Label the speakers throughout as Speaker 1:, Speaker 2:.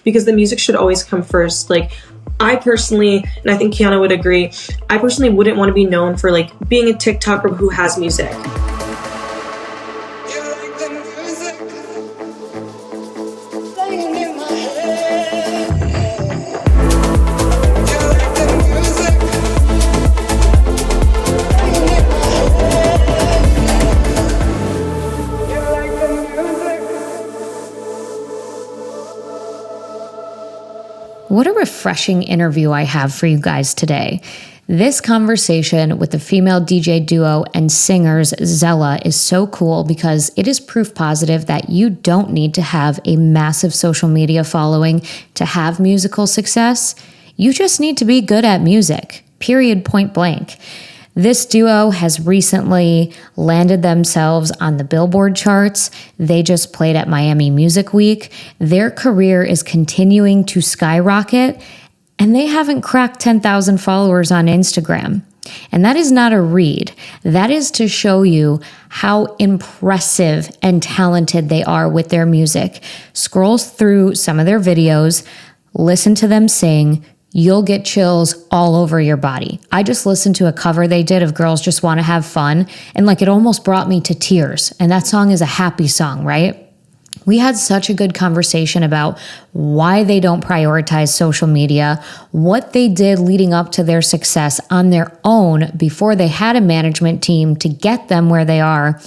Speaker 1: because the music should always come first. Like, I personally, and I think Kiana would agree, I personally wouldn't want to be known for like being a TikToker who has music.
Speaker 2: What a refreshing interview I have for you guys today. This conversation with the female DJ duo and singers Z3LLA is so cool because it is proof positive that you don't need to have a massive social media following to have musical success. You just need to be good at music, period, point blank. This duo has recently landed themselves on the Billboard charts. They just played at Miami Music Week. Their career is continuing to skyrocket, and they haven't cracked 10,000 followers on Instagram. And that is not a read. That is to show you how impressive and talented they are with their music. Scroll through some of their videos, listen to them sing. You'll get chills all over your body. I just listened to a cover they did of Girls Just Want to Have Fun, and like it almost brought me to tears. And that song is a happy song, right? We had such a good conversation about why they don't prioritize social media, what they did leading up to their success on their own before they had a management team to get them where they are,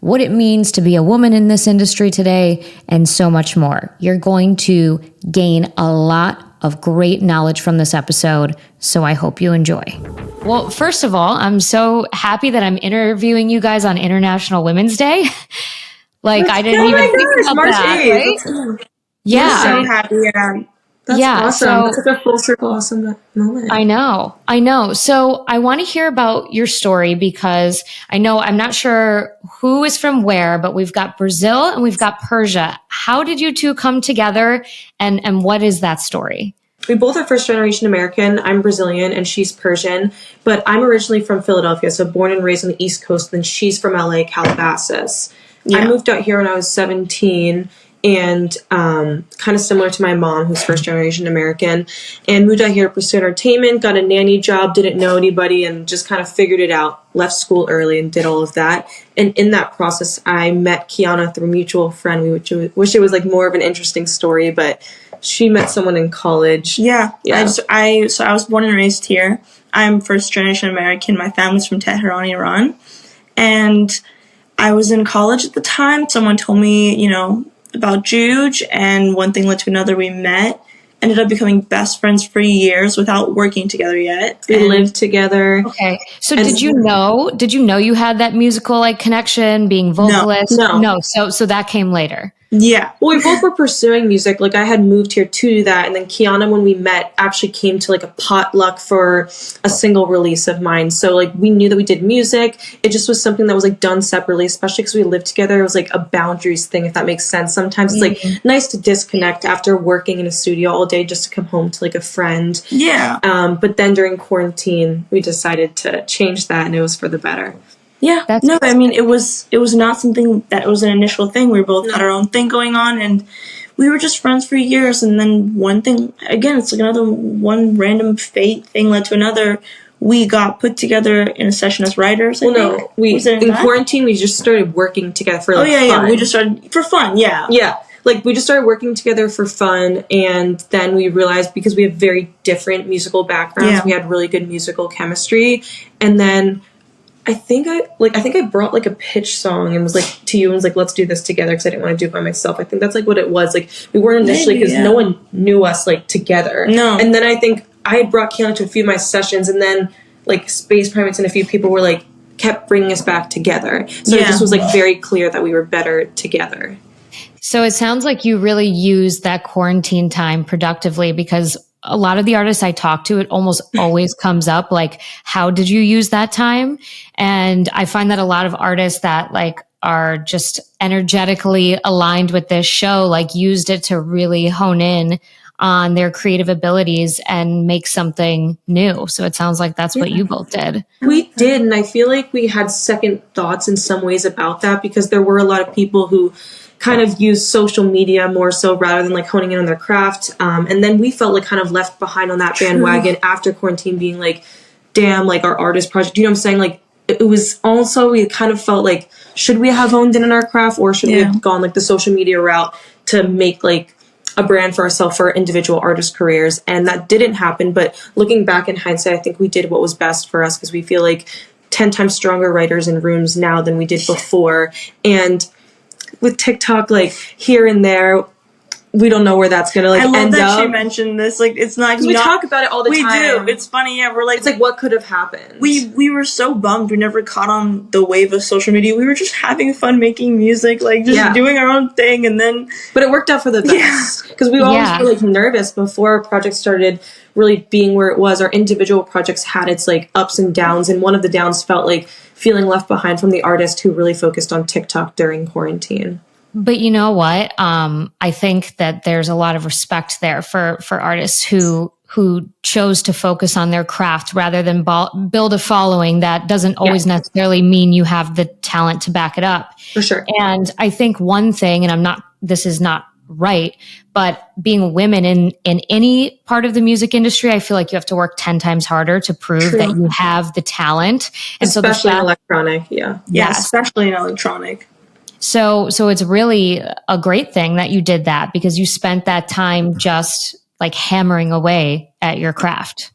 Speaker 2: what it means to be a woman in this industry today, and so much more. You're going to gain a lot of great knowledge from this episode, so I hope you enjoy. Well, first of all, I'm so happy that I'm interviewing you guys on International Women's Day. Like, I didn't even think about
Speaker 1: March
Speaker 2: that,
Speaker 1: 8th.
Speaker 2: right? Yeah.
Speaker 3: I'm so happy.
Speaker 1: That's awesome.
Speaker 2: So,
Speaker 1: it's like a full circle awesome moment.
Speaker 2: I know. So I want to hear about your story because I'm not sure who is from where, but we've got Brazil and we've got Persia. How did you two come together and what is that story?
Speaker 1: We both are first generation American. I'm Brazilian and she's Persian, but I'm originally from Philadelphia, so born and raised on the East Coast, and she's from LA, Calabasas. Yeah. I moved out here when I was 17 and kind of similar to my mom, who's first generation American, and moved out here to pursue entertainment, got a nanny job, didn't know anybody, and just kind of figured it out, left school early and did all of that. And in that process, I met Kiana through a mutual friend. We wish it was like more of an interesting story, but she met someone in college.
Speaker 3: Yeah. I was born and raised here. I'm first generation American. My family's from Tehran, Iran. And I was in college at the time. Someone told me, about Juge, and one thing led to another. We met, ended up becoming best friends for years without working together yet.
Speaker 1: We lived together.
Speaker 2: Okay. So did you know you had that musical like connection, being vocalist? No. So that came later.
Speaker 3: Yeah.
Speaker 1: Well, we both were pursuing music. Like, I had moved here to do that. And then Kiana, when we met, actually came to like a potluck for a single release of mine. So like, we knew that we did music. It just was something that was like done separately, especially because we lived together. It was like a boundaries thing, if that makes sense. Sometimes it's like nice to disconnect after working in a studio all day just to come home to like a friend.
Speaker 3: Yeah.
Speaker 1: But then during quarantine, we decided to change that, and it was for the better.
Speaker 3: Yeah. It was not something that was an initial thing. We both had our own thing going on, and we were just friends for years. And then one thing, again, it's like one random fate thing led to another. We got put together in a session as writers. In
Speaker 1: quarantine, we just started working together for fun.
Speaker 3: Yeah. We just started for fun. Yeah.
Speaker 1: Yeah. Like, we just started working together for fun, and then we realized, because we have very different musical backgrounds, we had really good musical chemistry. And then I think I brought like a pitch song and was like to you and was like, let's do this together, because I didn't want to do it by myself. I think that's like what it was. Like, we weren't initially, because no one knew us like together.
Speaker 3: No.
Speaker 1: And then I think I had brought Kiana to a few of my sessions, and then like Space Primates and a few people were like kept bringing us back together. So it just was like very clear that we were better together.
Speaker 2: So it sounds like you really used that quarantine time productively, because a lot of the artists I talk to, it almost always comes up like, how did you use that time? And I find that a lot of artists that like are just energetically aligned with this show, like used it to really hone in on their creative abilities and make something new. So it sounds like that's what you both did.
Speaker 1: We did. And I feel like we had second thoughts in some ways about that, because there were a lot of people who kind of use social media more so rather than like honing in on their craft. And then we felt like kind of left behind on that bandwagon after quarantine, being like, damn, like our artist project, you know what I'm saying? Like it was also, we kind of felt like, should we have honed in on our craft, or should we have gone like the social media route to make like a brand for ourselves for our individual artist careers? And that didn't happen. But looking back in hindsight, I think we did what was best for us, because we feel like 10 times stronger writers in rooms now than we did before. And with TikTok, like here and there, we don't know where that's gonna like end up. I love
Speaker 3: that she mentioned this. Like, it's not because
Speaker 1: we talk about it all the time.
Speaker 3: We do. It's funny. Yeah, we're like,
Speaker 1: it's like, what could have happened?
Speaker 3: We were so bummed. We never caught on the wave of social media. We were just having fun making music, like just doing our own thing, and then.
Speaker 1: But it worked out for the best, because we always were like nervous before our project started really being where it was. Our individual projects had its like ups and downs, and one of the downs felt like feeling left behind from the artist who really focused on TikTok during quarantine.
Speaker 2: But you know what? I think that there's a lot of respect there for artists who chose to focus on their craft rather than build a following. That doesn't always necessarily mean you have the talent to back it up.
Speaker 1: For sure.
Speaker 2: And I think one thing, and this is not right, but being women in any part of the music industry, I feel like you have to work 10 times harder to prove that you have the talent. And
Speaker 1: especially in electronic. Yeah,
Speaker 3: especially in electronic.
Speaker 2: So it's really a great thing that you did that, because you spent that time just like hammering away at your craft.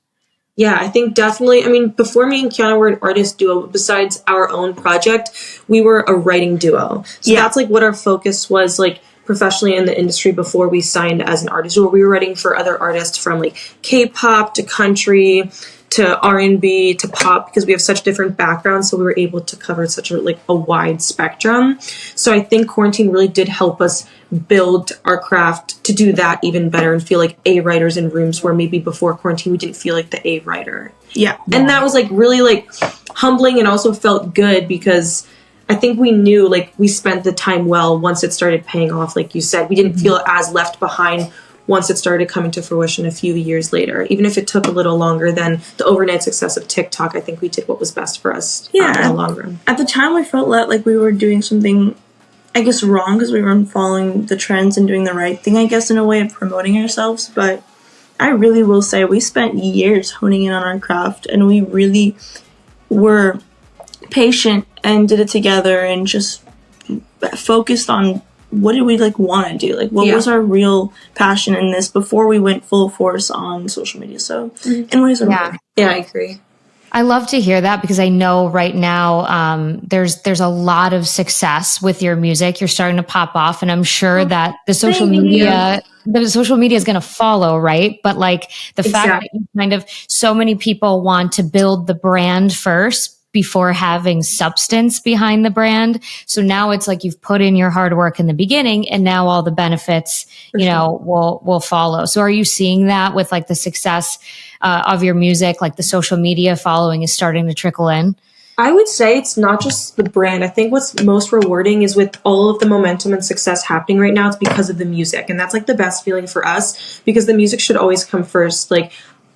Speaker 1: Yeah, I think definitely. I mean, before me and Kiana were an artist duo, besides our own project, we were a writing duo. So that's like what our focus was like professionally in the industry before we signed as an artist, where we were writing for other artists from like K-pop to country to R&B to pop, because we have such different backgrounds, so we were able to cover such a wide spectrum. So I think quarantine really did help us build our craft to do that even better and feel like A writers in rooms where maybe before quarantine we didn't feel like the A writer. And that was like really like humbling, and also felt good, because I think we knew like we spent the time well once it started paying off. Like you said, we didn't feel as left behind once it started coming to fruition a few years later. Even if it took a little longer than the overnight success of TikTok, I think we did what was best for us in the long run.
Speaker 3: At the time, we felt like we were doing something, I guess, wrong, because we weren't following the trends and doing the right thing, I guess, in a way of promoting ourselves. But I really will say we spent years honing in on our craft, and we really were patient and did it together and just focused on what did we want to do, what was our real passion in this before we went full force on social media. So in ways
Speaker 1: I agree.
Speaker 2: I love to hear that, because I know right now there's a lot of success with your music. You're starting to pop off, and I'm sure that the social media is going to follow, right? But like the fact that you kind of, so many people want to build the brand first before having substance behind the brand. So now it's like you've put in your hard work in the beginning, and now all the benefits, will follow. So are you seeing that with like the success of your music, like the social media following is starting to trickle in?
Speaker 1: I would say it's not just the brand. I think what's most rewarding is with all of the momentum and success happening right now, it's because of the music. And that's like the best feeling for us, because the music should always come first. Like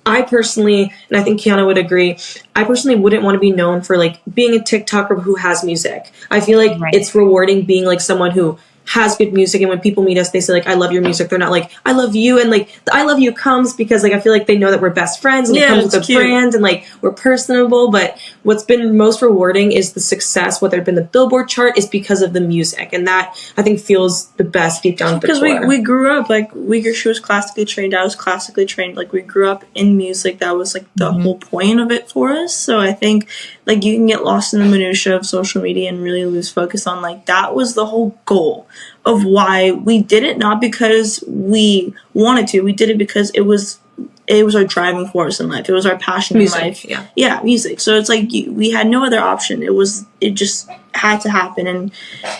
Speaker 1: I personally, and I think Kiana would agree, I personally wouldn't want to be known for like being a TikToker who has music. I feel like it's rewarding being like someone who has good music, and when people meet us, they say like, I love your music. They're not like, I love you, and like the I love you comes because like I feel like they know that we're best friends, and it comes with a brand, and like we're personable. But what's been most rewarding is the success, whether it's been the Billboard chart, is because of the music, and that I think feels the best deep down at the core.
Speaker 3: Because we grew up she was classically trained, I was classically trained. Like we grew up in music. That was like the whole point of it for us. So I think like you can get lost in the minutia of social media and really lose focus on like that was the whole goal of why we did it, not because we wanted to. We did it because it was our driving force in life. It was our passion in life. Yeah, music. So it's like we had no other option. It just had to happen. And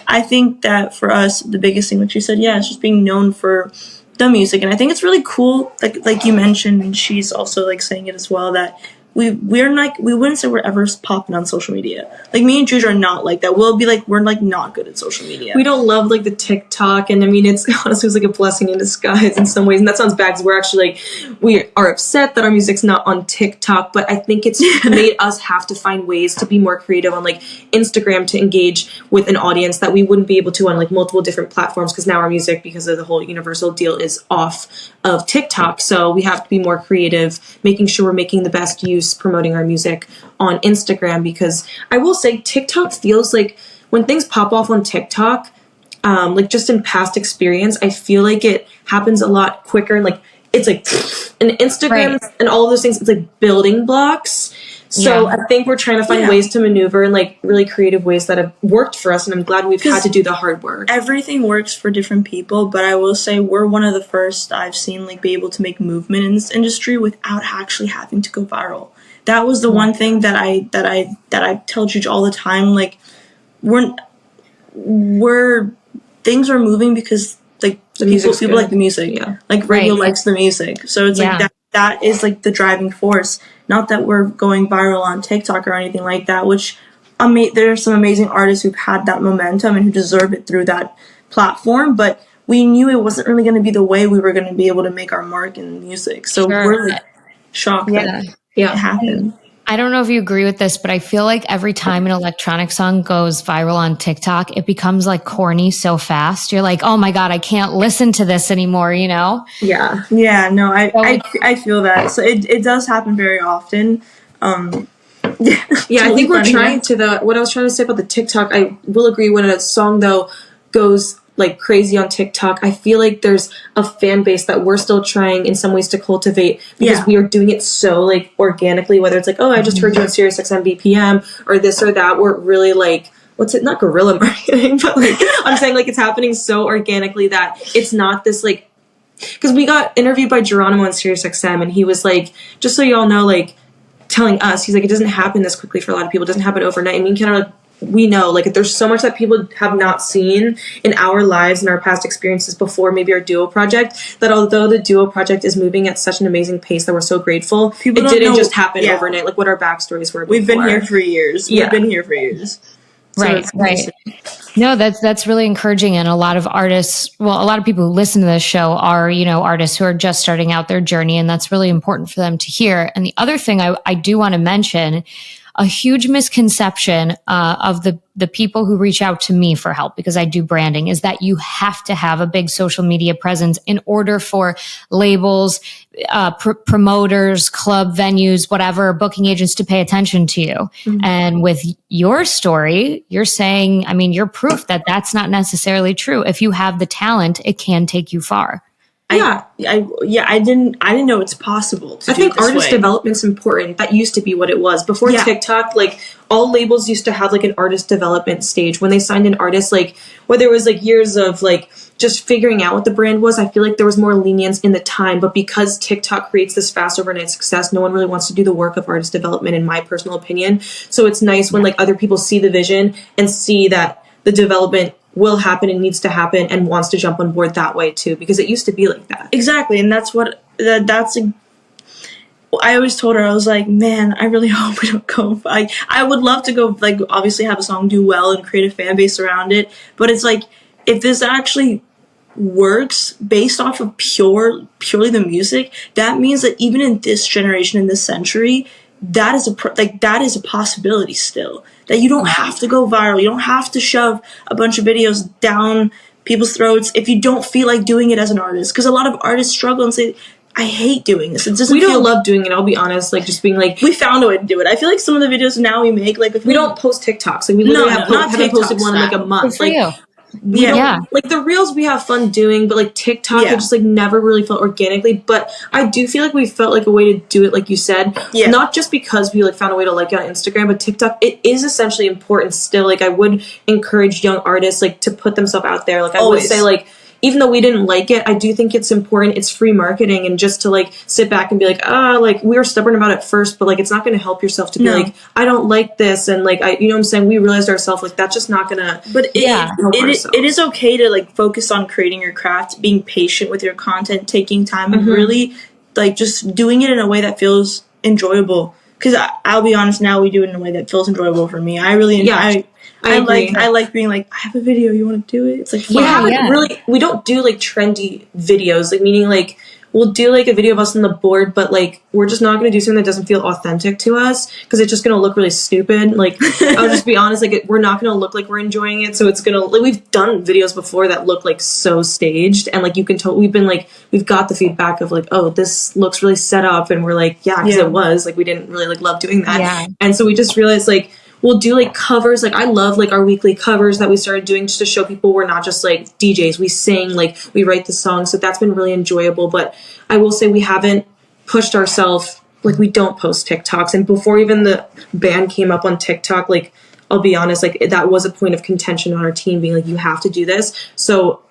Speaker 3: I think that for us, the biggest thing, like you said, is just being known for the music. And I think it's really cool, like you mentioned, and she's also like saying it as well, that we wouldn't say we're ever popping on social media. Like, me and Juju are not like that. We'll be like, we're like not good at social media.
Speaker 1: We don't love like the TikTok, and I mean, it's honestly was like a blessing in disguise in some ways, and that sounds bad because we're actually like, we are upset that our music's not on TikTok, but I think it's made us have to find ways to be more creative on like Instagram to engage with an audience that we wouldn't be able to on like multiple different platforms, because now our music, because of the whole Universal deal, is off of TikTok. So we have to be more creative, making sure we're making the best use promoting our music on Instagram, because I will say TikTok feels like when things pop off on TikTok, like just in past experience, I feel like it happens a lot quicker, and like it's like an Instagram and all of those things, it's like building blocks. So I think we're trying to find ways to maneuver in like really creative ways that have worked for us, and I'm glad we've had to do the hard work.
Speaker 3: Everything works for different people, but I will say we're one of the first I've seen like be able to make movement in this industry without actually having to go viral. That was the one thing that I tell Juju all the time. Like, we're things are moving because like people like the music. Yeah. Like radio likes the music. So it's like that is like the driving force. Not that we're going viral on TikTok or anything like that, which there are some amazing artists who've had that momentum and who deserve it through that platform, but we knew it wasn't really going to be the way we were going to be able to make our mark in music. So we're like shocked that it happened.
Speaker 2: I don't know if you agree with this, but I feel like every time an electronic song goes viral on TikTok, it becomes like corny so fast. You're like, oh my God, I can't listen to this anymore, you know?
Speaker 3: Yeah. Yeah, no, I feel that. So it does happen very often. I
Speaker 1: think we're trying to what I was trying to say about the TikTok, I will agree when a song though goes like crazy on TikTok, I feel like there's a fan base that we're still trying in some ways to cultivate, because we are doing it so like organically, whether it's like, oh, I just heard you on Sirius XM BPM or this or that. We're really like, not guerrilla marketing, but like I'm saying like it's happening so organically that it's not this like, because we got interviewed by Geronimo on Sirius XM, and he was like, just so y'all know, like telling us, he's like, it doesn't happen this quickly for a lot of people. It doesn't happen overnight. I mean, kind of like, we know like there's so much that people have not seen in our lives and our past experiences before maybe our duo project, that although the duo project is moving at such an amazing pace that we're so grateful, it didn't just happen overnight, like what our backstories were before.
Speaker 3: We've been here for years. We've been here for years.
Speaker 2: Right. No, that's really encouraging. And a lot of artists, a lot of people who listen to this show are, artists who are just starting out their journey, and that's really important for them to hear. And the other thing I do want to mention, a huge misconception of the people who reach out to me for help, because I do branding, is that you have to have a big social media presence in order for labels, promoters, club venues, whatever, booking agents to pay attention to you. Mm-hmm. And with your story, you're saying, I mean, you're proof that that's not necessarily true. If you have the talent, it can take you far.
Speaker 3: I didn't know it's possible to
Speaker 1: I think artist development's important. That used to be what it was. Before TikTok, like all labels used to have like an artist development stage. When they signed an artist, like whether it was like years of like just figuring out what the brand was, I feel like there was more lenience in the time. But because TikTok creates this fast overnight success, no one really wants to do the work of artist development, in my personal opinion. So it's nice when like other people see the vision and see that the development will happen and needs to happen and wants to jump on board that way too, because it used to be like that.
Speaker 3: Exactly. And that's I always told her, I was like, man, I really hope we don't go. I would love to go, like, obviously have a song do well and create a fan base around it. But it's like, if this actually works based off of purely the music, that means that even in this generation, in this century, that is a possibility still. That you don't have to go viral. You don't have to shove a bunch of videos down people's throats if you don't feel like doing it as an artist. Because a lot of artists struggle and say, I hate doing this. It doesn't.
Speaker 1: We don't love doing it. I'll be honest. Like just being like,
Speaker 3: we found a way to do it. I feel like some of the videos now we make, like if
Speaker 1: we don't post TikToks. Like we literally haven't posted one in like a month.
Speaker 2: Good for you.
Speaker 1: Like the reels we have fun doing, but like TikTok, it just like never really felt organically. But I do feel like we felt like a way to do it, like you said, not just because we like found a way to like it on Instagram, but TikTok, it is essentially important still. Like I would encourage young artists like to put themselves out there. Like I would say like, even though we didn't like it, I do think it's important. It's free marketing, and just to like sit back and be like, like we were stubborn about it first, but like it's not going to help yourself to be like, I don't like this, and like you know what I'm saying. We realized ourselves like that's just not gonna.
Speaker 3: But it is okay to like focus on creating your craft, being patient with your content, taking time, and really like just doing it in a way that feels enjoyable. because I'll be honest, now we do it in a way that feels enjoyable for me. I really enjoy.
Speaker 1: Yeah,
Speaker 3: I like being like, I have a video. You want to do it? It's like fun.
Speaker 1: We don't do like trendy videos, like meaning like we'll do like a video of us on the board, but like we're just not going to do something that doesn't feel authentic to us because it's just going to look really stupid. Like I'll just be honest, like we're not going to look like we're enjoying it, so it's going to like we've done videos before that look like so staged, and like you can tell we've got the feedback of like, oh, this looks really set up, and we're like, yeah, because it was like we didn't really like love doing that, and so we just realized like. We'll do like covers. Like I love like our weekly covers that we started doing just to show people we're not just like DJs. We sing, like we write the songs. So that's been really enjoyable. But I will say we haven't pushed ourselves. Like we don't post TikToks. And before even the band came up on TikTok, like I'll be honest, like that was a point of contention on our team being like, you have to do this. So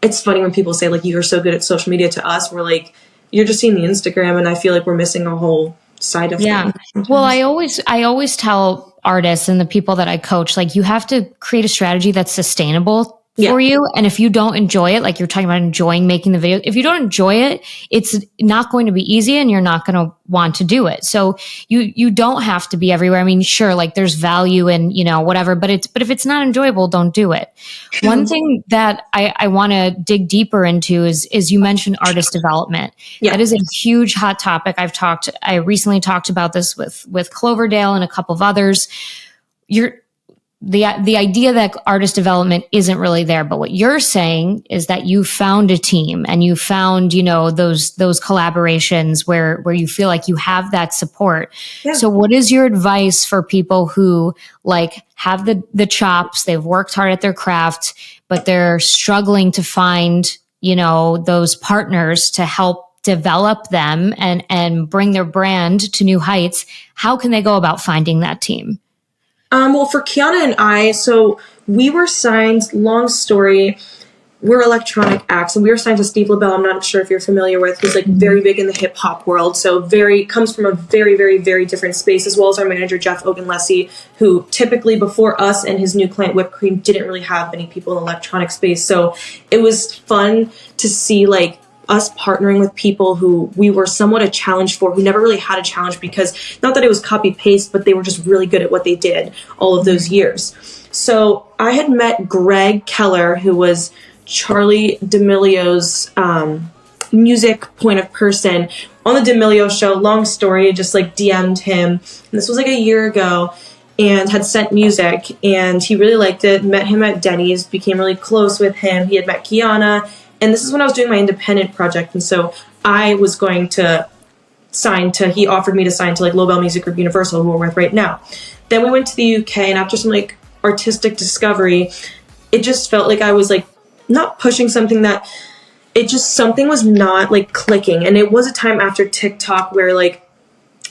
Speaker 1: it's funny when people say like, you're so good at social media to us. We're like, you're just seeing the Instagram. And I feel like we're missing a whole side of things.
Speaker 2: Well, I always tell artists and the people that I coach, like you have to create a strategy that's sustainable for you. And if you don't enjoy it, like you're talking about enjoying making the video, if you don't enjoy it, it's not going to be easy and you're not going to want to do it. So you don't have to be everywhere. I mean, sure, like there's value in, you know, whatever, but if it's not enjoyable, don't do it. One thing that I want to dig deeper into is you mentioned artist development. That is a huge hot topic. I recently talked about this with Cloverdale and a couple of others. The idea that artist development isn't really there, but what you're saying is that you found a team and you found, you know, those collaborations where you feel like you have that support. So what is your advice for people who like have the chops, they've worked hard at their craft, but they're struggling to find, you know, those partners to help develop them and bring their brand to new heights? How can they go about finding that team?
Speaker 1: Well, for Kiana and I, so we were signed, long story, we're electronic acts, and we were signed to Steve LaBelle. I'm not sure if you're familiar with, who's like very big in the hip hop world. So comes from a very, very, very different space, as well as our manager, Jeff Ogunlesi, who typically before us and his new client, Whipped Cream, didn't really have many people in the electronic space. So it was fun to see like us partnering with people who we were somewhat a challenge for, who never really had a challenge because not that it was copy paste, but they were just really good at what they did all of those years. So I had met Greg Keller, who was Charlie D'Amelio's music point of person on the D'Amelio show. Long story, just like DM'd him. And this was like a year ago and had sent music and he really liked it. Met him at Denny's, became really close with him. He had met Kiana. And this is when I was doing my independent project. And so I was going to he offered me to sign to like Lobel Music Group Universal, who we're with right now. Then we went to the UK, and after some like artistic discovery, it just felt like I was like not pushing something that something was not like clicking. And it was a time after TikTok where like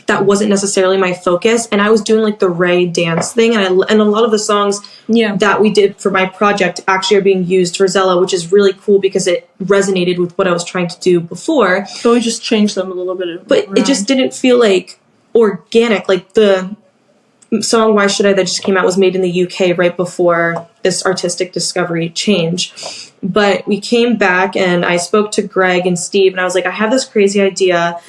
Speaker 1: that wasn't necessarily my focus. And I was doing like the Ray dance thing. And a lot of the songs that we did for my project actually are being used for Zella, which is really cool because it resonated with what I was trying to do before.
Speaker 3: So we just changed them a little bit.
Speaker 1: But it just didn't feel like organic. Like the song Why Should I that just came out was made in the UK right before this artistic discovery change. But we came back and I spoke to Greg and Steve and I was like, I have this crazy idea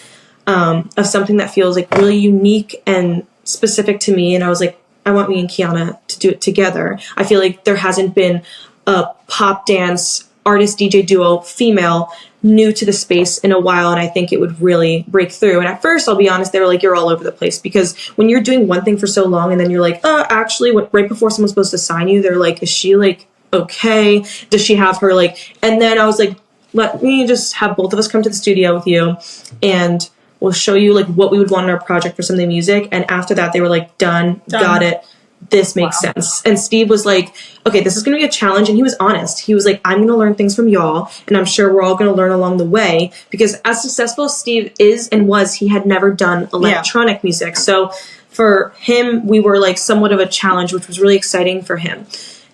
Speaker 1: of something that feels like really unique and specific to me. And I was like, I want me and Kiana to do it together. I feel like there hasn't been a pop dance artist DJ duo female new to the space in a while. And I think it would really break through. And at first, I'll be honest, they were like, you're all over the place because when you're doing one thing for so long and then you're like, actually right before someone's supposed to sign you, they're like, is she like, okay? Does she have her like, and then I was like, let me just have both of us come to the studio with you and we'll show you like what we would want in our project for some of the music. And after that, they were like, done. Got it. This makes sense. And Steve was like, okay, this is going to be a challenge. And he was honest. He was like, I'm going to learn things from y'all. And I'm sure we're all going to learn along the way. Because as successful as Steve is and was, he had never done electronic music. So for him, we were like somewhat of a challenge, which was really exciting for him.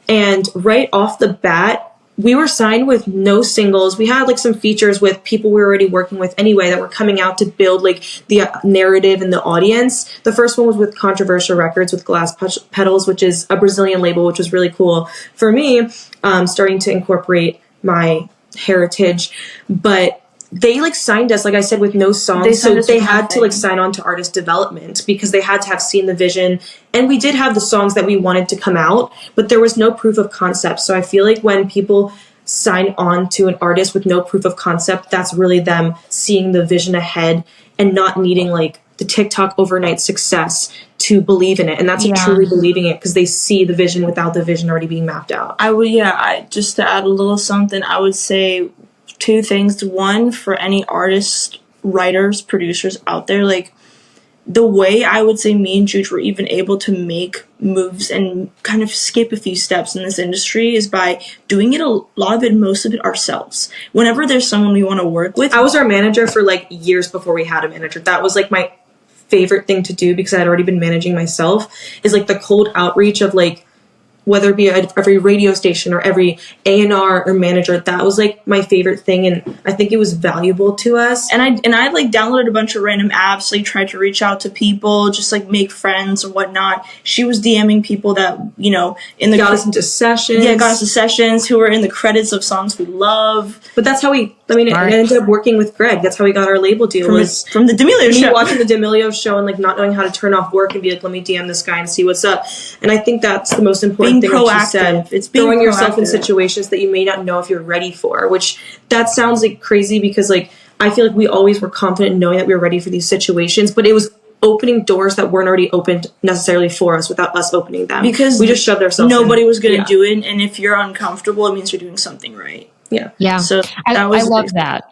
Speaker 1: And right off the bat, we were signed with no singles. We had like some features with people we were already working with anyway that were coming out to build like the narrative and the audience. The first one was with Controversial Records with Glass Petals, which is a Brazilian label, which was really cool for me, starting to incorporate my heritage. But they like signed us, like I said, with no songs. So they had to like sign on to artist development because they had to have seen the vision. And we did have the songs that we wanted to come out, but there was no proof of concept. So I feel like when people sign on to an artist with no proof of concept, that's really them seeing the vision ahead and not needing like the TikTok overnight success to believe in it. And that's truly believing it because they see the vision without the vision already being mapped out.
Speaker 3: Just to add a little something, I would say 2 things. One, for any artists, writers, producers out there, like the way I would say me and Juge were even able to make moves and kind of skip a few steps in this industry is by doing it most of it ourselves. Whenever there's someone we want to work with.
Speaker 1: I was our manager for like years before we had a manager. That was like my favorite thing to do because I had already been managing myself, is like the cold outreach of like, whether it be every radio station or every A&R or manager, that was like my favorite thing, and I think it was valuable to us.
Speaker 3: And I like downloaded a bunch of random apps, like tried to reach out to people, just like make friends and whatnot. She was DMing people that, you know,
Speaker 1: got us into sessions.
Speaker 3: Yeah, got us to sessions, who were in the credits of songs we love.
Speaker 1: But that's how it ended up working with Greg. That's how we got our label deal.
Speaker 3: From the D'Amelio show.
Speaker 1: Watching the D'Amelio show and like not knowing how to turn off work and be like, let me DM this guy and see what's up. And I think that's the most important thing that she said.
Speaker 3: It's
Speaker 1: throwing yourself in situations that you may not know if you're ready for, which that sounds like crazy because like I feel like we always were confident in knowing that we were ready for these situations, but it was opening doors that weren't already opened necessarily for us without us opening them.
Speaker 3: Because
Speaker 1: we just shoved ourselves
Speaker 3: nobody was going to do it, and if you're uncomfortable, it means you're doing something right.
Speaker 2: Yeah.
Speaker 3: So
Speaker 2: I love that.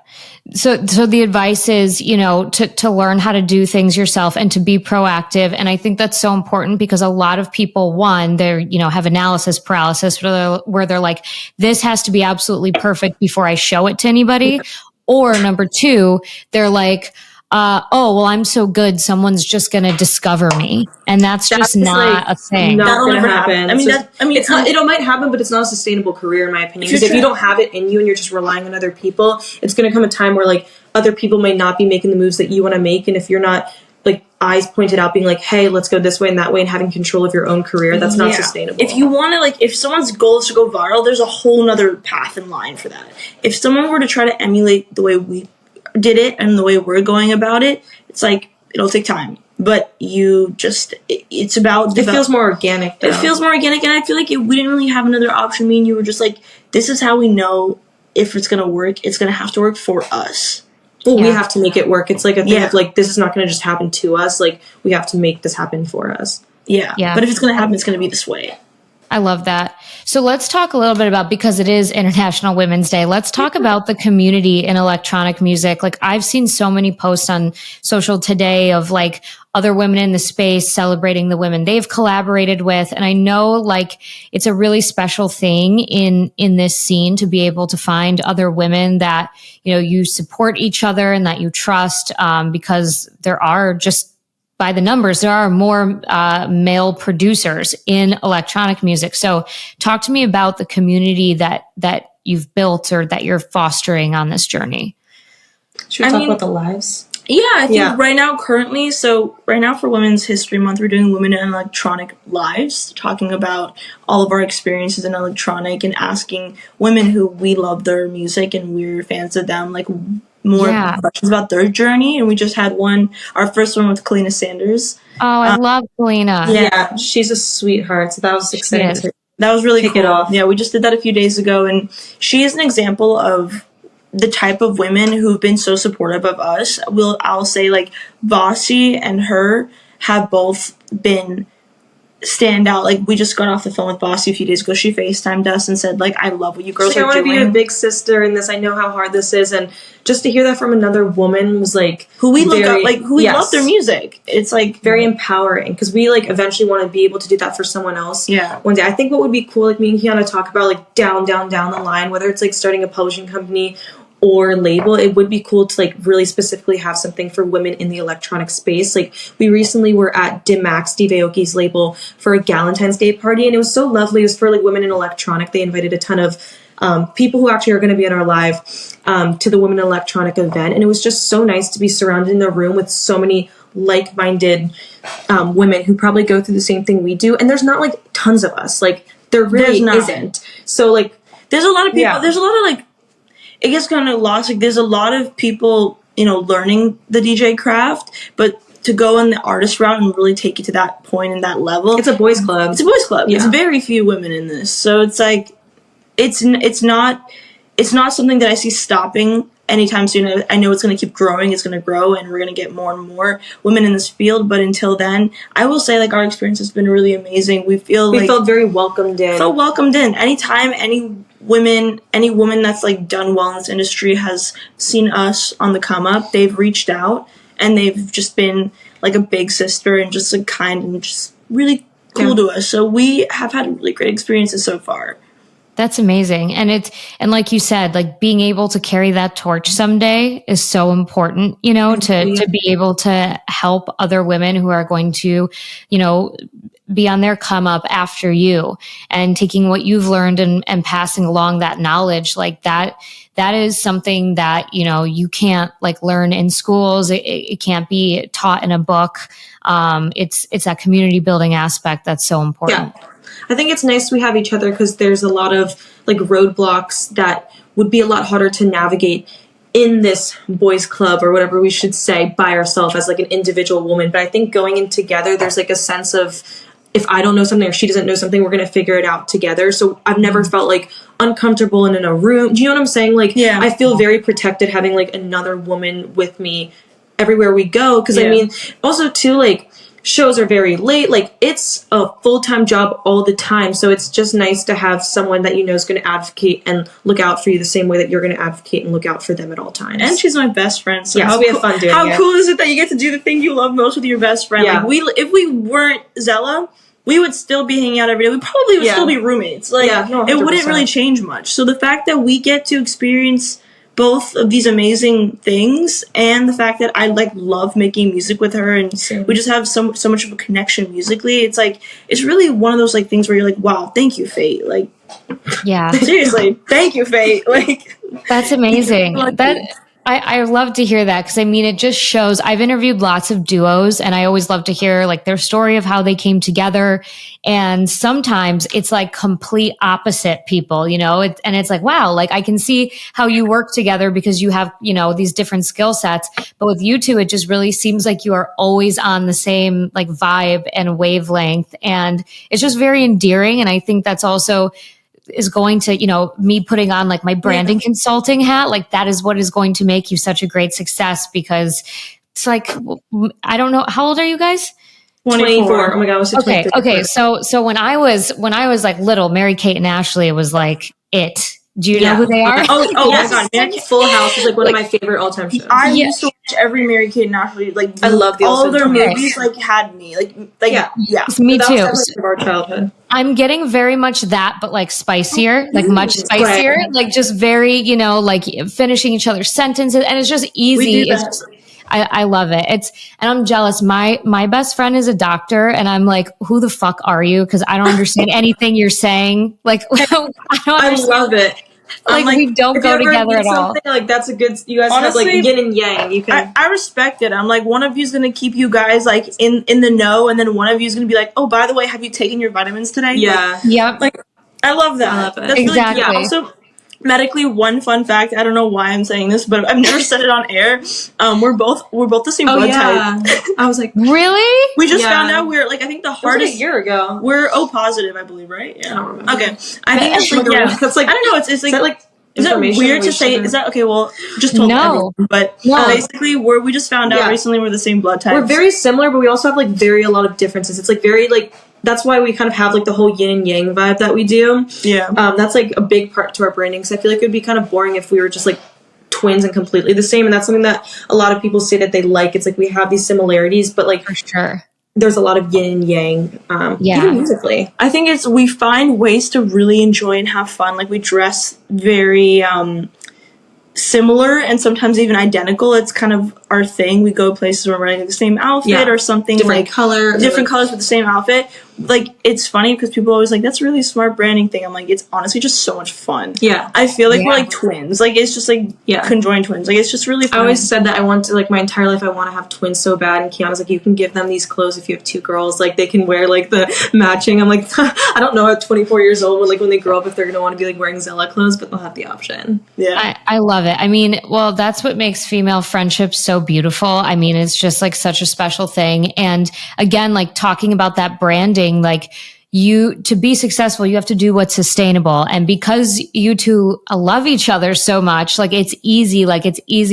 Speaker 2: So the advice is, you know, to learn how to do things yourself and to be proactive. And I think that's so important because a lot of people, one, they're, you know, have analysis paralysis where they're like, this has to be absolutely perfect before I show it to anybody. Or number 2, they're like, oh, well, I'm so good, someone's just going to discover me. And that's just not a thing.
Speaker 1: Not going to happen. It might happen, but it's not a sustainable career, in my opinion. Because if you don't have it in you and you're just relying on other people, it's going to come a time where, like, other people may not be making the moves that you want to make. And if you're not, like, eyes pointed out, being like, hey, let's go this way and that way, and having control of your own career, that's not sustainable.
Speaker 3: If you want to, like, if someone's goal is to go viral, there's a whole nother path in line for that. If someone were to try to emulate the way we did it and the way we're going about it, it's like it'll take time, but it's about
Speaker 1: it feels more organic though.
Speaker 3: It feels more organic, and I feel like we didn't really have another option. Me and you were just like, this is how we know if it's gonna work. It's gonna have to work for us.
Speaker 1: Well, we have to make it work. It's like a thing of like, this is not gonna just happen to us, like we have to make this happen for us.
Speaker 3: Yeah. But if it's gonna happen, it's gonna be this way.
Speaker 2: I love that. So let's talk a little bit about, because it is International Women's Day, let's talk about the community in electronic music. Like, I've seen so many posts on social today of like other women in the space celebrating the women they've collaborated with. And I know like it's a really special thing in this scene to be able to find other women that, you know, you support each other and that you trust, because there are just, by the numbers, there are more male producers in electronic music. So talk to me about the community that you've built or that you're fostering on this journey.
Speaker 1: Should we talk about the lives?
Speaker 3: Yeah, I think right now for Women's History Month, we're doing Women in Electronic Lives, talking about all of our experiences in electronic and asking women who we love their music and we're fans of them, like, more questions about their journey. And we just had our first one with Kalina Sanders.
Speaker 2: Oh, I love Kalina.
Speaker 1: Yeah, she's a sweetheart. So that was exciting.
Speaker 3: That was really cool.
Speaker 1: It off.
Speaker 3: Yeah, we just did that a few days ago, and she is an example of the type of women who've been so supportive of us. I'll say, like, Vossi and her have both been stand out. Like, we just got off the phone with Vossi a few days ago. She FaceTimed us and said, like, I love what you girls are doing.
Speaker 1: I want to be your big sister in this. I know how hard this is. And just to hear that from another woman was like,
Speaker 3: who we look up, like, who we love their music. It's like
Speaker 1: very empowering, because we like eventually want to be able to do that for someone else.
Speaker 3: Yeah.
Speaker 1: One day. I think what would be cool, like me and Kiana talk about, like down the line, whether it's like starting a publishing company or label, it would be cool to like really specifically have something for women in the electronic space. Like, we recently were at Dim Max, Steve Aoki's label, for a Galentine's Day party, and it was so lovely. It was for like women in electronic. They invited a ton of people who actually are going to be in our live to the Women in Electronic event, and it was just so nice to be surrounded in the room with so many like-minded women who probably go through the same thing we do. And there's not like tons of us. Like, there really isn't. So like,
Speaker 3: there's a lot of people. There's a lot of like, it gets kind of lost. Like, there's a lot of people, learning the DJ craft, but to go in the artist route and really take it to that point and that level.
Speaker 1: It's a boys club.
Speaker 3: Yeah. It's very few women in this. So it's like, it's not something that I see stopping anytime soon. I know it's going to keep growing. It's going to grow, and we're going to get more and more women in this field. But until then, I will say, like, our experience has been really amazing. We felt
Speaker 1: very welcomed in.
Speaker 3: Felt welcomed in. Anytime any woman that's like done well in this industry has seen us on the come up, they've reached out, and they've just been like a big sister and just like kind and just really cool to us. So we have had really great experiences so far.
Speaker 2: That's amazing. And like you said, like being able to carry that torch someday is so important, to be able to help other women who are going to, be on their come up after you, and taking what you've learned and passing along that knowledge. Like that is something that, you can't like learn in schools. It can't be taught in a book. It's that community building aspect that's so important.
Speaker 1: Yeah. I think it's nice we have each other, because there's a lot of like roadblocks that would be a lot harder to navigate in this boys club, or whatever we should say, by ourselves as like an individual woman. But I think going in together, there's like a sense of, if I don't know something or she doesn't know something, we're going to figure it out together. So I've never felt like uncomfortable in a room. Do you know what I'm saying? Like, I feel very protected having like another woman with me everywhere we go. Because I mean, also too, like, shows are very late. Like, it's a full-time job all the time. So it's just nice to have someone that you know is going to advocate and look out for you the same way that you're going to advocate and look out for them at all times.
Speaker 3: And she's my best friend. So
Speaker 1: we have fun doing it.
Speaker 3: How cool is it that you get to do the thing you love most with your best friend?
Speaker 1: Yeah.
Speaker 3: Like, if we weren't Zella, we would still be hanging out every day. We probably would still be roommates. Like, it wouldn't really change much. So the fact that we get to experience both of these amazing things, and the fact that I like love making music with her, and we just have so much of a connection musically. It's like, it's really one of those like things where you're like, wow, thank you, fate. Like, seriously, thank you, fate. Like,
Speaker 2: that's amazing. I love to hear that, because I mean, it just shows. I've interviewed lots of duos, and I always love to hear like their story of how they came together. And sometimes it's like complete opposite people, and it's like, wow, like I can see how you work together because you have, these different skill sets. But with you two, it just really seems like you are always on the same like vibe and wavelength. And it's just very endearing. And I think that's also is going to, me putting on like my branding consulting hat, like that is what is going to make you such a great success, because it's like, I don't know. How old are you guys?
Speaker 1: 24. Oh my God. I was
Speaker 2: okay. So when I was like little, Mary Kate and Ashley was like it. Do you know who they are?
Speaker 3: Oh my God.
Speaker 1: Full House is like one of my favorite all-time shows.
Speaker 3: I used to watch every Mary Kate and Ashley. Like,
Speaker 1: I love
Speaker 3: all their movies. Like, had me. Like yeah.
Speaker 2: Me too.
Speaker 1: That was our childhood.
Speaker 2: I'm getting very much that, but like spicier, like much spicier, like just very, like finishing each other's sentences, and it's just easy. I love it. And I'm jealous. My best friend is a doctor, and I'm like, who the fuck are you? Because I don't understand anything you're saying. Like, I
Speaker 1: love it.
Speaker 2: Like, we don't go together at all.
Speaker 1: Like, that's a good. You guys honestly, have like yin and yang. You can.
Speaker 3: I respect it. I'm like, one of you's gonna keep you guys like in the know, and then one of you's gonna be like, oh, by the way, have you taken your vitamins today?
Speaker 1: Yeah.
Speaker 3: Like, I love that.
Speaker 1: I love it.
Speaker 3: That's
Speaker 2: exactly.
Speaker 3: Really, also, medically, one fun fact. I don't know why I'm saying this, but I've never said it on air. We're both the same blood type.
Speaker 1: I was like,
Speaker 2: really?
Speaker 3: We just found out we're like, I think the hardest
Speaker 1: a year ago.
Speaker 3: We're O positive, I believe, right? Yeah.
Speaker 1: I don't remember.
Speaker 3: Okay. I think it's like
Speaker 1: that's like,
Speaker 3: I don't know. It's like. Is that
Speaker 1: information
Speaker 3: weird to say? Is that okay? Well, just told everyone. But basically, we just found out recently we're the same blood type.
Speaker 1: We're very similar, but we also have like a lot of differences. It's like very like, that's why we kind of have like the whole yin and yang vibe that we do.
Speaker 3: Yeah.
Speaker 1: That's like a big part to our branding, because I feel like it would be kind of boring if we were just like twins and completely the same. And that's something that a lot of people say that they like. It's like we have these similarities, but like,
Speaker 2: for sure,
Speaker 1: there's a lot of yin and yang, even musically.
Speaker 3: I think we find ways to really enjoy and have fun. Like, we dress very similar and sometimes even identical. It's kind of our thing. We go places where we're wearing the same outfit or something
Speaker 1: different colors
Speaker 3: with the same outfit. Like, it's funny because people are always like, that's a really smart branding thing. I'm like, it's honestly just so much fun.
Speaker 1: Yeah.
Speaker 3: I feel like we're like twins. Like, it's just like conjoined twins. Like, it's just really fun.
Speaker 1: I always said that I want to, like, my entire life I want to have twins so bad, and Kiana's like, you can give them these clothes if you have 2 girls, like they can wear like the matching. I'm like, I don't know at 24 years old when they grow up if they're gonna want to be like wearing Zella clothes, but they'll have the option.
Speaker 3: Yeah.
Speaker 2: I love it. I mean, well, that's what makes female friendships so beautiful. I mean, it's just like such a special thing. And again, like talking about that branding, like to be successful, you have to do what's sustainable. And because you two love each other so much, like it's easy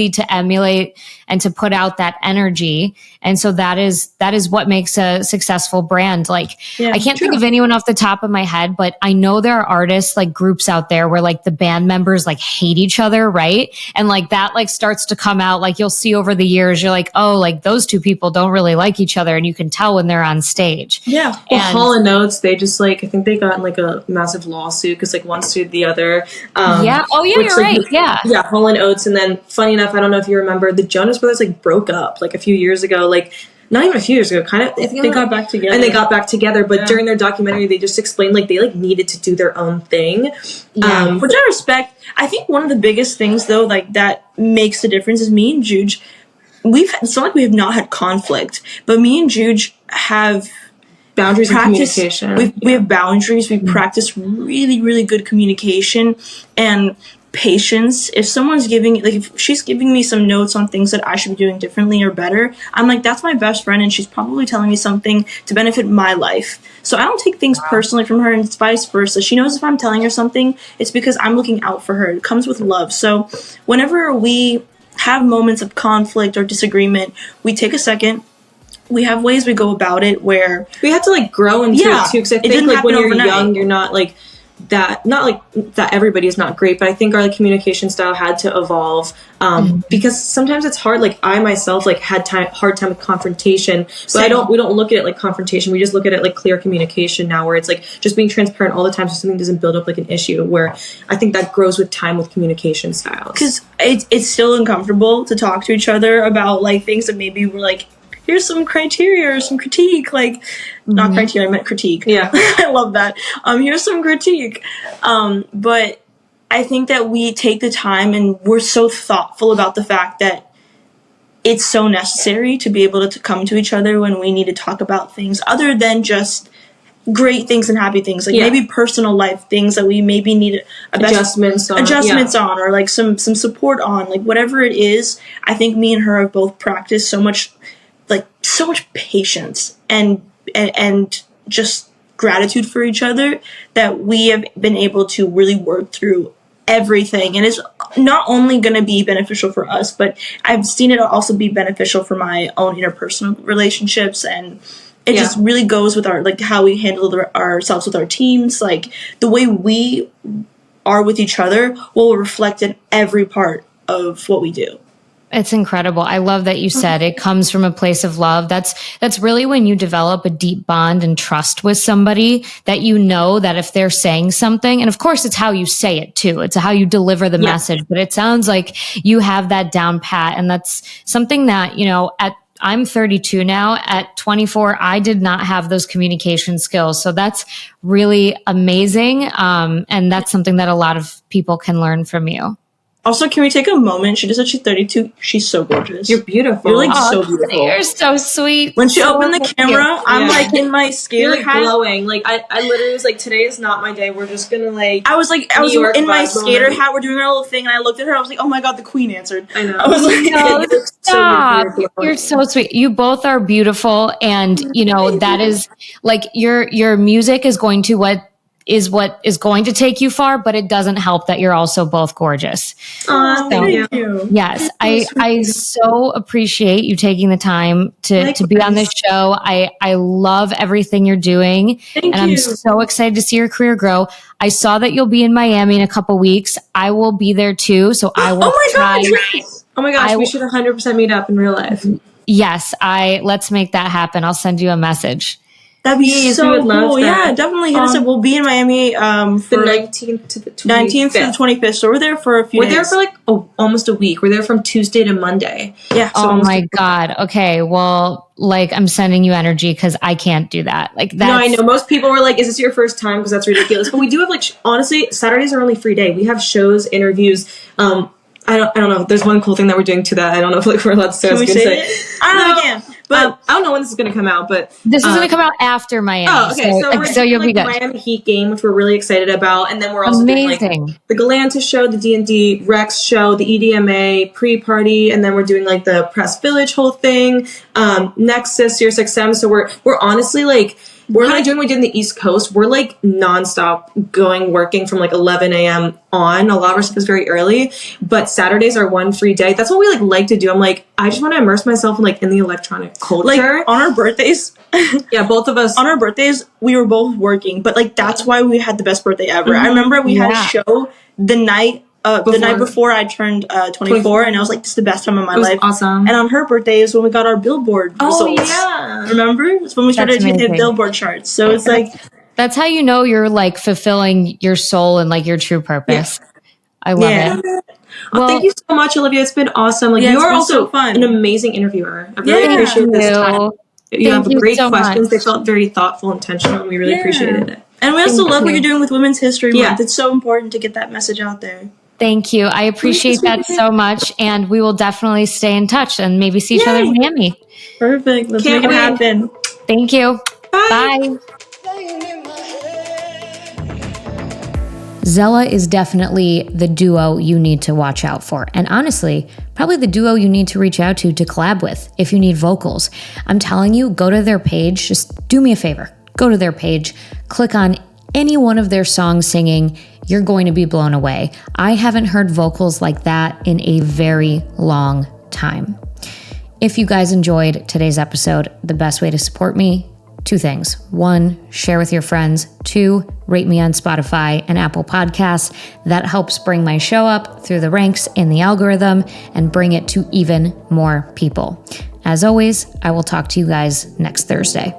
Speaker 2: to emulate and to put out that energy. And so that is what makes a successful brand. Like, I can't think of anyone off the top of my head, but I know there are artists, like groups out there where like the band members like hate each other, right? And like that like starts to come out, like you'll see over the years, you're like, oh, like those 2 people don't really like each other. And you can tell when they're on stage.
Speaker 3: Yeah.
Speaker 1: Well, Hall & Oates, they just like, I think they got in like a massive lawsuit because like one sued the other.
Speaker 2: Yeah. Oh yeah, you're right. Yeah.
Speaker 1: Yeah, Hall & Oates. And then funny enough, I don't know if you remember, the Jonas Brothers like broke up like a few years ago, like not even a few years ago, kind of. I think
Speaker 3: they got back together.
Speaker 1: And they got back together, but during their documentary, they just explained like they like needed to do their own thing.
Speaker 3: Which I respect. I think one of the biggest things though, like that makes the difference is me and Juge, it's not like we have not had conflict, but me and Juge have
Speaker 1: boundaries and communication.
Speaker 3: We have boundaries. We practice really, really good communication and patience. If someone's if she's giving me some notes on things that I should be doing differently or better, I'm like, that's my best friend, and she's probably telling me something to benefit my life. So I don't take things personally from her, and it's vice versa. She knows if I'm telling her something, it's because I'm looking out for her. It comes with love. So whenever we have moments of conflict or disagreement, we take a second. We have ways we go about it where
Speaker 1: we have to like grow into it too, because I think like when you're young, you're not like that, not like that everybody is not great, but I think our like communication style had to evolve because sometimes it's hard. Like I myself like had hard time with confrontation, but we don't look at it like confrontation. We just look at it like clear communication now, where it's like just being transparent all the time so something doesn't build up like an issue, where I think that grows with time with communication styles.
Speaker 3: Because it's still uncomfortable to talk to each other about like things that maybe we're like, here's some criteria or some critique, like not criteria, I meant critique.
Speaker 1: Yeah.
Speaker 3: I love that. Here's some critique. But I think that we take the time and we're so thoughtful about the fact that it's so necessary to be able to come to each other when we need to talk about things other than just great things and happy things, like maybe personal life things that we maybe need adjustments on, or like some support on, like whatever it is. I think me and her have both practiced so much patience and just gratitude for each other that we have been able to really work through everything. And it's not only going to be beneficial for us, but I've seen it also be beneficial for my own interpersonal relationships. And it just really goes with our, like, how we handle ourselves with our teams. Like, the way we are with each other will reflect in every part of what we do.
Speaker 2: It's incredible. I love that you said it comes from a place of love. That's really when you develop a deep bond and trust with somebody, that you know that if they're saying something, and of course it's how you say it too. It's how you deliver the message, but it sounds like you have that down pat. And that's something that, you know, I'm 32 now. At 24, I did not have those communication skills. So that's really amazing. And that's something that a lot of people can learn from you.
Speaker 3: Also, can we take a moment? She just said she's 32. She's so gorgeous.
Speaker 1: You're beautiful.
Speaker 3: You're like so beautiful.
Speaker 2: You're so sweet.
Speaker 3: When she opened the camera, I'm like in my skater
Speaker 1: You're
Speaker 3: hat.
Speaker 1: glowing. Like I literally was like, today is not my day. We're just gonna like.
Speaker 3: I was in my skater hat. We're doing our little thing, and I looked at her. I was like, oh my god, the queen answered.
Speaker 1: I know.
Speaker 3: I was like,
Speaker 2: no, stop. You're so sweet. You both are beautiful, and you know that is like your music is going to what is going to take you far, but it doesn't help that you're also both gorgeous.
Speaker 3: Thank you.
Speaker 2: Yes, I so appreciate you taking the time to be on this show. I love everything you're doing.
Speaker 3: Thank you.
Speaker 2: I'm so excited to see your career grow. I saw that you'll be in Miami in a couple weeks. I will be there too, so I will try.
Speaker 1: Oh my gosh, we should 100% meet up in real life.
Speaker 2: Yes, let's make that happen. I'll send you a message.
Speaker 3: That'd be
Speaker 1: Please,
Speaker 3: so
Speaker 1: we would love
Speaker 3: cool.
Speaker 1: that.
Speaker 3: Yeah, definitely hit us up. We'll be in Miami
Speaker 1: The
Speaker 3: for
Speaker 1: 19th to the 25th.
Speaker 3: 19th to the 25th. So we're there for a few days.
Speaker 1: We're there for like almost a week. We're there from Tuesday to Monday.
Speaker 3: Yeah.
Speaker 1: So
Speaker 2: Oh
Speaker 1: almost
Speaker 2: my God. Okay. Well, like I'm sending you energy because I can't do that. Like that's,
Speaker 1: No, I know. Most people were like, is this your first time? Because that's ridiculous. But we do have like, honestly, Saturdays are only free day. We have shows, interviews. I don't know. There's one cool thing that we're doing to that. I don't know if like we're allowed to say.
Speaker 3: Can we say it? I don't know again. But
Speaker 1: I don't know when this is going to come out, but
Speaker 2: This is going to come out after Miami.
Speaker 1: Oh, okay. So we're
Speaker 2: so you'll
Speaker 1: doing,
Speaker 2: be
Speaker 1: like,
Speaker 2: good.
Speaker 1: the Miami Heat game, which we're really excited about, and then we're also doing like
Speaker 2: Amazing.
Speaker 1: the Galanta show, the D&D Rex show, the EDMA pre-party, and then we're doing like the Press Village whole thing. Nexus, Sirius XM. So we're honestly like. We're kind of doing what we did in the East Coast. We're like nonstop working from like 11 a.m. on. A lot of our stuff is very early, but Saturdays are one free day. That's what we like to do. I'm like, I just want to immerse myself in in the electronic culture.
Speaker 3: like on our birthdays,
Speaker 1: yeah, both of us.
Speaker 3: on our birthdays, we were both working, but like that's why we had the best birthday ever. I remember we had a show the night before I turned 24, and I was like, this is the best time of my life.
Speaker 1: Awesome.
Speaker 3: And on her birthday is when we got our Billboard results.
Speaker 1: Yeah.
Speaker 3: Remember? It's when we started to hit Billboard charts. So it's like,
Speaker 2: That's how you know you're like fulfilling your soul and like your true purpose. I love it.
Speaker 1: Well, thank you so much, Olivia. It's been awesome. Like you are also
Speaker 3: fun.
Speaker 1: an amazing interviewer. I really
Speaker 3: Yeah.
Speaker 1: appreciate this time. You have
Speaker 2: Thank you
Speaker 1: great
Speaker 2: so
Speaker 1: questions.
Speaker 2: much.
Speaker 1: They felt very thoughtful, intentional, and we really appreciated it.
Speaker 3: and we also
Speaker 2: Thank
Speaker 3: love what
Speaker 2: you.
Speaker 3: you're doing with Women's History
Speaker 1: Yeah.
Speaker 3: Month. It's so important to get that message out there.
Speaker 2: Thank you. I appreciate that so much. And we will definitely stay in touch and maybe see each other in Miami.
Speaker 3: Perfect. Let's
Speaker 1: Can't
Speaker 3: make it
Speaker 1: wait.
Speaker 3: happen.
Speaker 2: Thank you. Bye. Zella is definitely the duo you need to watch out for. And honestly, probably the duo you need to reach out to collab with if you need vocals. I'm telling you, go to their page. Just do me a favor. Go to their page, click on any one of their songs singing. You're going to be blown away. I haven't heard vocals like that in a very long time. If you guys enjoyed today's episode, the best way to support me, two things. One, share with your friends. Two, rate me on Spotify and Apple Podcasts. That helps bring my show up through the ranks in the algorithm and bring it to even more people. As always, I will talk to you guys next Thursday.